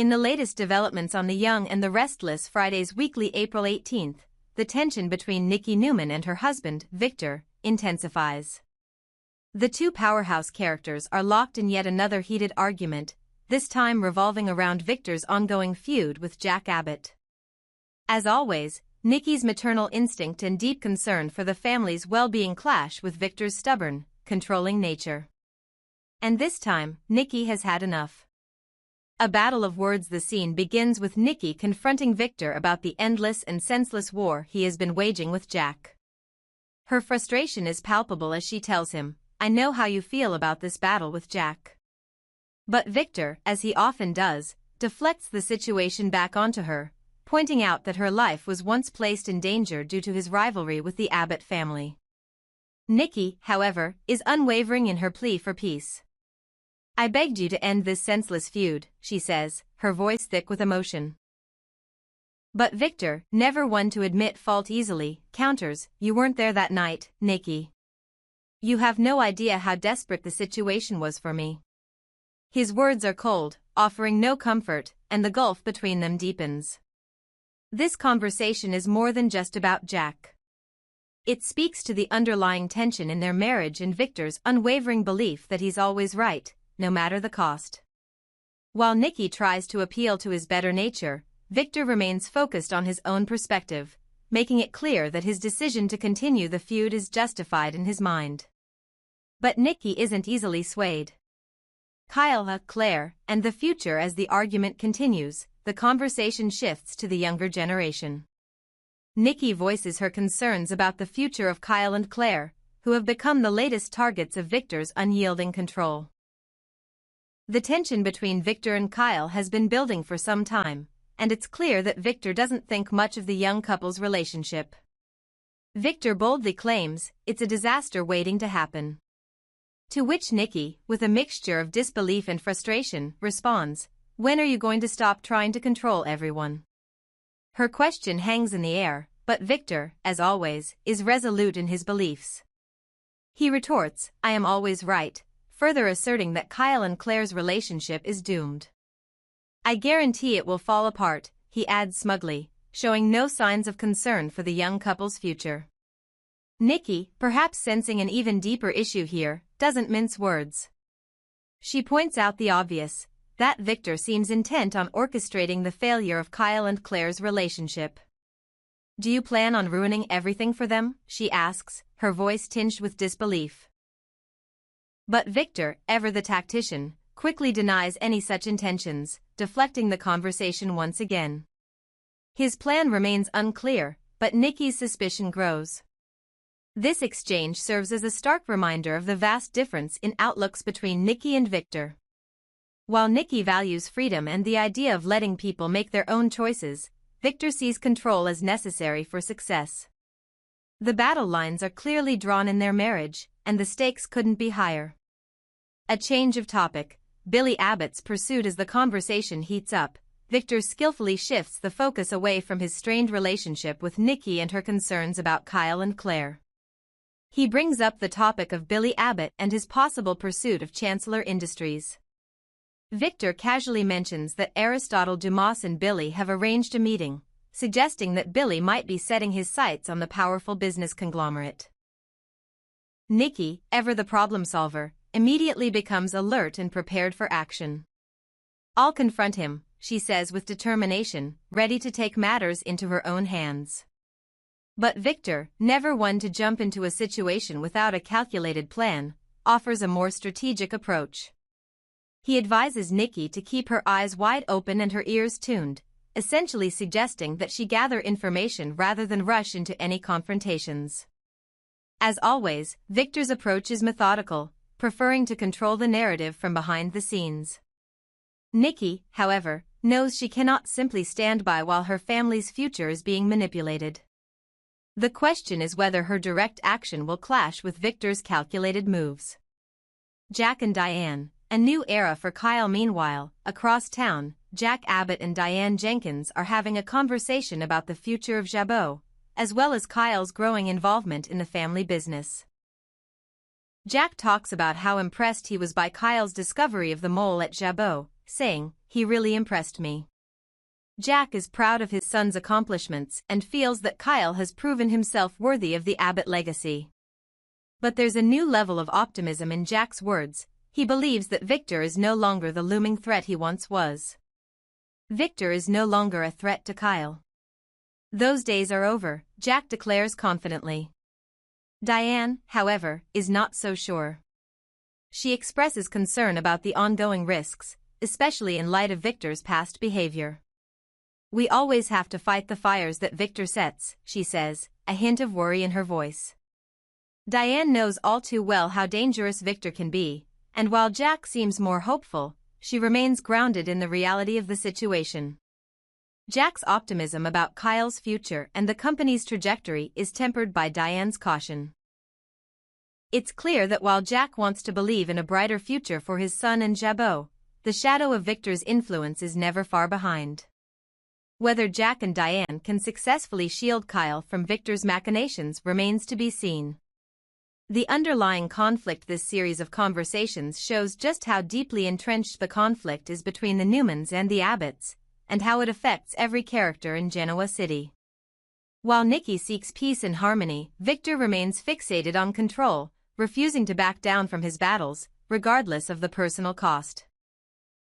In the latest developments on The Young and the Restless, Friday's weekly April 18th, the tension between Nikki Newman and her husband, Victor, intensifies. The two powerhouse characters are locked in yet another heated argument, this time revolving around Victor's ongoing feud with Jack Abbott. As always, Nikki's maternal instinct and deep concern for the family's well-being clash with Victor's stubborn, controlling nature. And this time, Nikki has had enough. A battle of words. The scene begins with Nikki confronting Victor about the endless and senseless war he has been waging with Jack. Her frustration is palpable as she tells him, "I know how you feel about this battle with Jack." But Victor, as he often does, deflects the situation back onto her, pointing out that her life was once placed in danger due to his rivalry with the Abbott family. Nikki, however, is unwavering in her plea for peace. "I begged you to end this senseless feud," she says, her voice thick with emotion. But Victor, never one to admit fault easily, counters, "You weren't there that night, Nikki. You have no idea how desperate the situation was for me." His words are cold, offering no comfort, and the gulf between them deepens. This conversation is more than just about Jack. It speaks to the underlying tension in their marriage and Victor's unwavering belief that he's always right, no matter the cost. While Nikki tries to appeal to his better nature, Victor remains focused on his own perspective, making it clear that his decision to continue the feud is justified in his mind. But Nikki isn't easily swayed. Kyle, Claire, and the future. As the argument continues, the conversation shifts to the younger generation. Nikki voices her concerns about the future of Kyle and Claire, who have become the latest targets of Victor's unyielding control. The tension between Victor and Kyle has been building for some time, and it's clear that Victor doesn't think much of the young couple's relationship. Victor boldly claims it's a disaster waiting to happen. To which Nikki, with a mixture of disbelief and frustration, responds, "When are you going to stop trying to control everyone?" Her question hangs in the air, but Victor, as always, is resolute in his beliefs. He retorts, "I am always right," further asserting that Kyle and Claire's relationship is doomed. "I guarantee it will fall apart," he adds smugly, showing no signs of concern for the young couple's future. Nikki, perhaps sensing an even deeper issue here, doesn't mince words. She points out the obvious, that Victor seems intent on orchestrating the failure of Kyle and Claire's relationship. "Do you plan on ruining everything for them?" she asks, her voice tinged with disbelief. But Victor, ever the tactician, quickly denies any such intentions, deflecting the conversation once again. His plan remains unclear, but Nikki's suspicion grows. This exchange serves as a stark reminder of the vast difference in outlooks between Nikki and Victor. While Nikki values freedom and the idea of letting people make their own choices, Victor sees control as necessary for success. The battle lines are clearly drawn in their marriage, and the stakes couldn't be higher. A change of topic, Billy Abbott's pursued. As the conversation heats up, Victor skillfully shifts the focus away from his strained relationship with Nikki and her concerns about Kyle and Claire. He brings up the topic of Billy Abbott and his possible pursuit of Chancellor Industries. Victor casually mentions that Aristotle Dumas and Billy have arranged a meeting, suggesting that Billy might be setting his sights on the powerful business conglomerate. Nikki, ever the problem solver, immediately becomes alert and prepared for action. "I'll confront him," she says with determination, ready to take matters into her own hands. But Victor, never one to jump into a situation without a calculated plan, offers a more strategic approach. He advises Nikki to keep her eyes wide open and her ears tuned, essentially suggesting that she gather information rather than rush into any confrontations. As always, Victor's approach is methodical, preferring to control the narrative from behind the scenes. Nikki, however, knows she cannot simply stand by while her family's future is being manipulated. The question is whether her direct action will clash with Victor's calculated moves. Jack and Diane, a new era for Kyle. Meanwhile, across town, Jack Abbott and Diane Jenkins are having a conversation about the future of Jabot, as well as Kyle's growing involvement in the family business. Jack talks about how impressed he was by Kyle's discovery of the mole at Jabot, saying, "He really impressed me." Jack is proud of his son's accomplishments and feels that Kyle has proven himself worthy of the Abbott legacy. But there's a new level of optimism in Jack's words. He believes that Victor is no longer the looming threat he once was. Victor is no longer a threat to Kyle. Those days are over, Jack declares confidently. Diane, however, is not so sure. She expresses concern about the ongoing risks, especially in light of Victor's past behavior. "We always have to fight the fires that Victor sets," she says, a hint of worry in her voice. Diane knows all too well how dangerous Victor can be, and while Jack seems more hopeful, she remains grounded in the reality of the situation. Jack's optimism about Kyle's future and the company's trajectory is tempered by Diane's caution. It's clear that while Jack wants to believe in a brighter future for his son and Jabot, the shadow of Victor's influence is never far behind. Whether Jack and Diane can successfully shield Kyle from Victor's machinations remains to be seen. The underlying conflict. This series of conversations shows just how deeply entrenched the conflict is between the Newmans and the Abbotts, and how it affects every character in Genoa City. While Nikki seeks peace and harmony, Victor remains fixated on control, refusing to back down from his battles, regardless of the personal cost.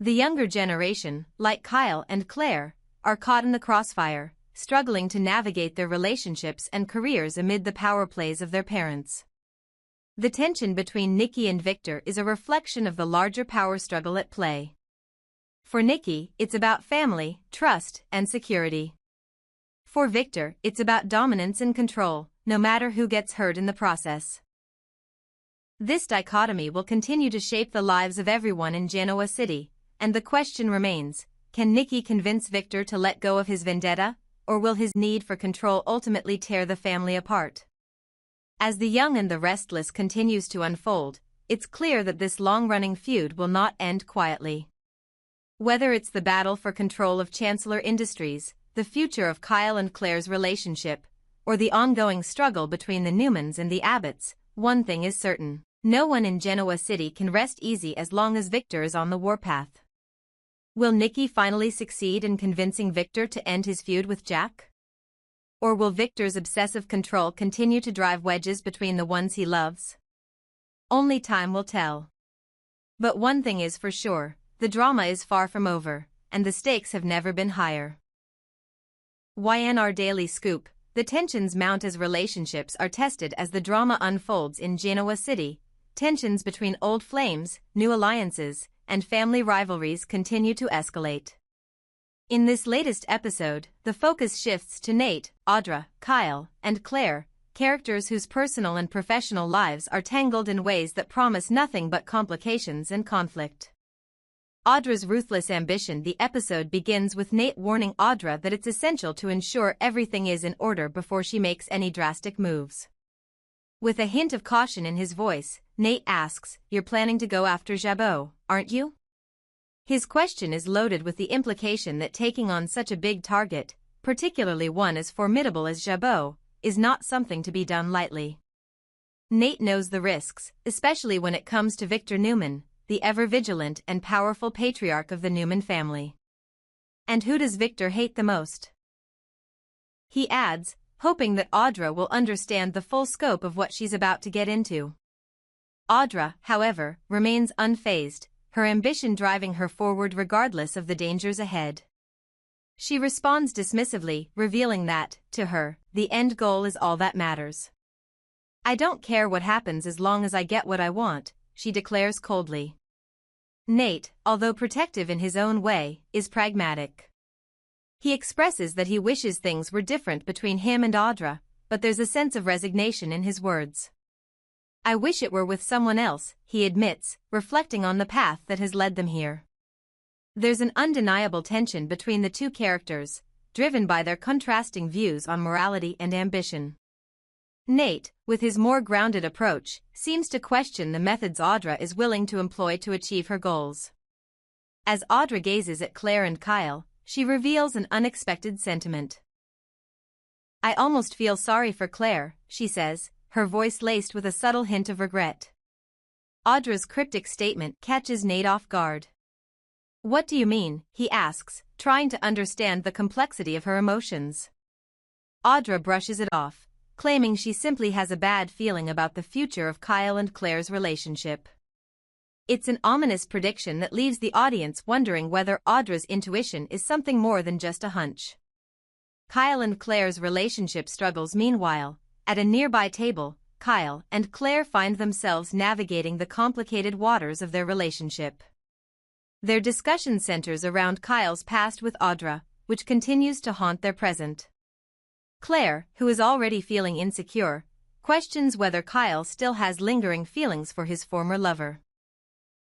The younger generation, like Kyle and Claire, are caught in the crossfire, struggling to navigate their relationships and careers amid the power plays of their parents. The tension between Nikki and Victor is a reflection of the larger power struggle at play. For Nikki, it's about family, trust, and security. For Victor, it's about dominance and control, no matter who gets hurt in the process. This dichotomy will continue to shape the lives of everyone in Genoa City, and the question remains, can Nikki convince Victor to let go of his vendetta, or will his need for control ultimately tear the family apart? As The Young and the Restless continues to unfold, it's clear that this long-running feud will not end quietly. Whether it's the battle for control of Chancellor Industries, the future of Kyle and Claire's relationship, or the ongoing struggle between the Newmans and the Abbotts, one thing is certain: no one in Genoa City can rest easy as long as Victor is on the warpath. Will Nikki finally succeed in convincing Victor to end his feud with Jack? Or will Victor's obsessive control continue to drive wedges between the ones he loves? Only time will tell. But one thing is for sure, the drama is far from over, and the stakes have never been higher. YNR Daily Scoop: the tensions mount as relationships are tested as the drama unfolds in Genoa City. Tensions between old flames, new alliances, and family rivalries continue to escalate. In this latest episode, the focus shifts to Nate, Audra, Kyle, and Claire, characters whose personal and professional lives are tangled in ways that promise nothing but complications and conflict. Audra's ruthless ambition. The episode begins with Nate warning Audra that it's essential to ensure everything is in order before she makes any drastic moves. With a hint of caution in his voice, Nate asks, "You're planning to go after Jabot, aren't you?" His question is loaded with the implication that taking on such a big target, particularly one as formidable as Jabot, is not something to be done lightly. Nate knows the risks, especially when it comes to Victor Newman, the ever-vigilant and powerful patriarch of the Newman family. And who does Victor hate the most? He adds, hoping that Audra will understand the full scope of what she's about to get into. Audra, however, remains unfazed, her ambition driving her forward regardless of the dangers ahead. She responds dismissively, revealing that, to her, the end goal is all that matters. "I don't care what happens as long as I get what I want," she declares coldly. Nate, although protective in his own way, is pragmatic. He expresses that he wishes things were different between him and Audra, but there's a sense of resignation in his words. "I wish it were with someone else," he admits, reflecting on the path that has led them here. There's an undeniable tension between the two characters, driven by their contrasting views on morality and ambition. Nate, with his more grounded approach, seems to question the methods Audra is willing to employ to achieve her goals. As Audra gazes at Claire and Kyle, she reveals an unexpected sentiment. "I almost feel sorry for Claire," she says, her voice laced with a subtle hint of regret. Audra's cryptic statement catches Nate off guard. What do you mean? He asks, trying to understand the complexity of her emotions. Audra brushes it off, claiming she simply has a bad feeling about the future of Kyle and Claire's relationship. It's an ominous prediction that leaves the audience wondering whether Audra's intuition is something more than just a hunch. Kyle and Claire's relationship struggles. Meanwhile, at a nearby table, Kyle and Claire find themselves navigating the complicated waters of their relationship. Their discussion centers around Kyle's past with Audra, which continues to haunt their present. Claire, who is already feeling insecure, questions whether Kyle still has lingering feelings for his former lover.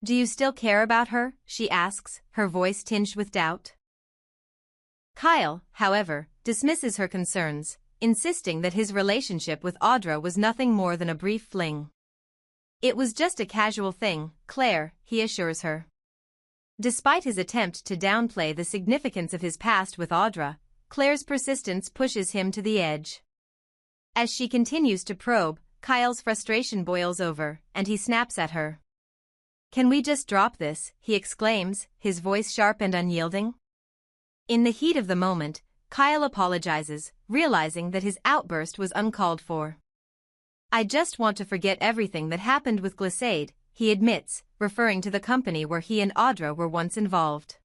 "Do you still care about her?" she asks, her voice tinged with doubt. Kyle, however, dismisses her concerns, insisting that his relationship with Audra was nothing more than a brief fling. "It was just a casual thing, Claire," he assures her. Despite his attempt to downplay the significance of his past with Audra, Claire's persistence pushes him to the edge. As she continues to probe, Kyle's frustration boils over, and he snaps at her. "Can we just drop this?" he exclaims, his voice sharp and unyielding. In the heat of the moment, Kyle apologizes, realizing that his outburst was uncalled for. "I just want to forget everything that happened with Glissade," he admits, referring to the company where he and Audra were once involved.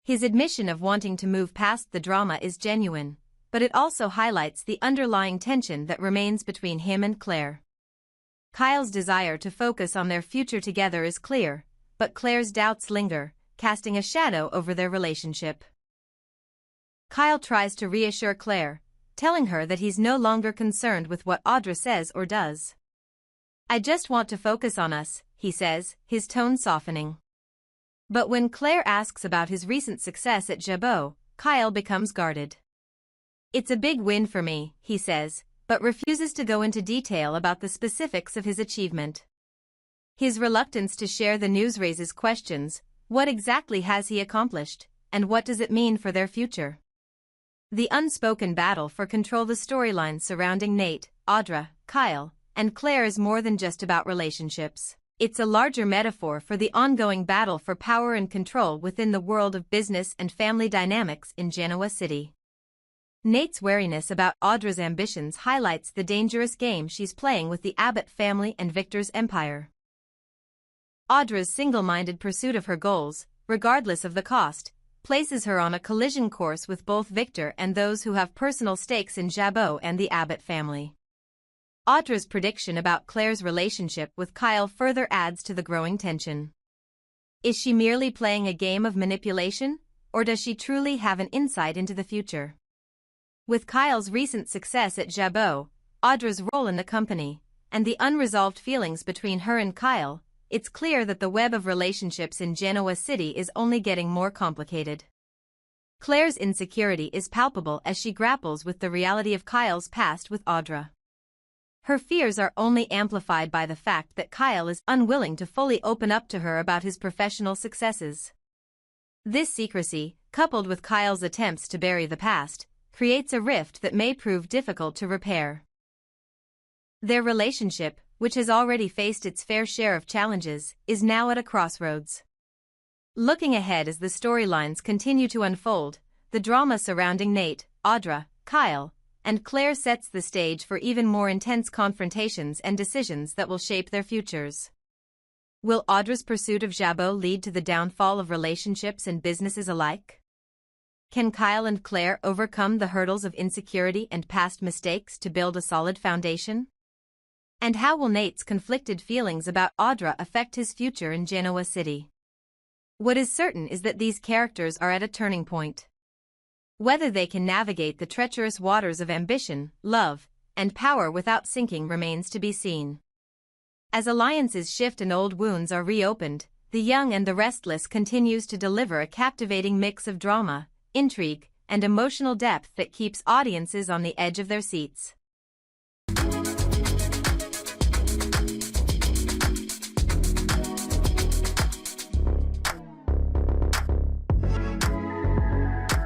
His admission of wanting to move past the drama is genuine, but it also highlights the underlying tension that remains between him and Claire. Kyle's desire to focus on their future together is clear, but Claire's doubts linger, casting a shadow over their relationship. Kyle tries to reassure Claire, telling her that he's no longer concerned with what Audra says or does. "I just want to focus on us," he says, his tone softening. But when Claire asks about his recent success at Jabot, Kyle becomes guarded. "It's a big win for me," he says, but refuses to go into detail about the specifics of his achievement. His reluctance to share the news raises questions: what exactly has he accomplished, and what does it mean for their future? The unspoken battle for control. The storylines surrounding Nate, Audra, Kyle, and Claire is more than just about relationships. It's a larger metaphor for the ongoing battle for power and control within the world of business and family dynamics in Genoa City. Nate's wariness about Audra's ambitions highlights the dangerous game she's playing with the Abbott family and Victor's empire. Audra's single-minded pursuit of her goals, regardless of the cost, places her on a collision course with both Victor and those who have personal stakes in Jabot and the Abbott family. Audra's prediction about Claire's relationship with Kyle further adds to the growing tension. Is she merely playing a game of manipulation, or does she truly have an insight into the future? With Kyle's recent success at Jabot, Audra's role in the company, and the unresolved feelings between her and Kyle, it's clear that the web of relationships in Genoa City is only getting more complicated. Claire's insecurity is palpable as she grapples with the reality of Kyle's past with Audra. Her fears are only amplified by the fact that Kyle is unwilling to fully open up to her about his professional successes. This secrecy, coupled with Kyle's attempts to bury the past, creates a rift that may prove difficult to repair. Their relationship, which has already faced its fair share of challenges, is now at a crossroads. Looking ahead as the storylines continue to unfold, the drama surrounding Nate, Audra, Kyle, and Claire sets the stage for even more intense confrontations and decisions that will shape their futures. Will Audra's pursuit of Jabot lead to the downfall of relationships and businesses alike? Can Kyle and Claire overcome the hurdles of insecurity and past mistakes to build a solid foundation? And how will Nate's conflicted feelings about Audra affect his future in Genoa City? What is certain is that these characters are at a turning point. Whether they can navigate the treacherous waters of ambition, love, and power without sinking remains to be seen. As alliances shift and old wounds are reopened, The Young and the Restless continues to deliver a captivating mix of drama, intrigue, and emotional depth that keeps audiences on the edge of their seats.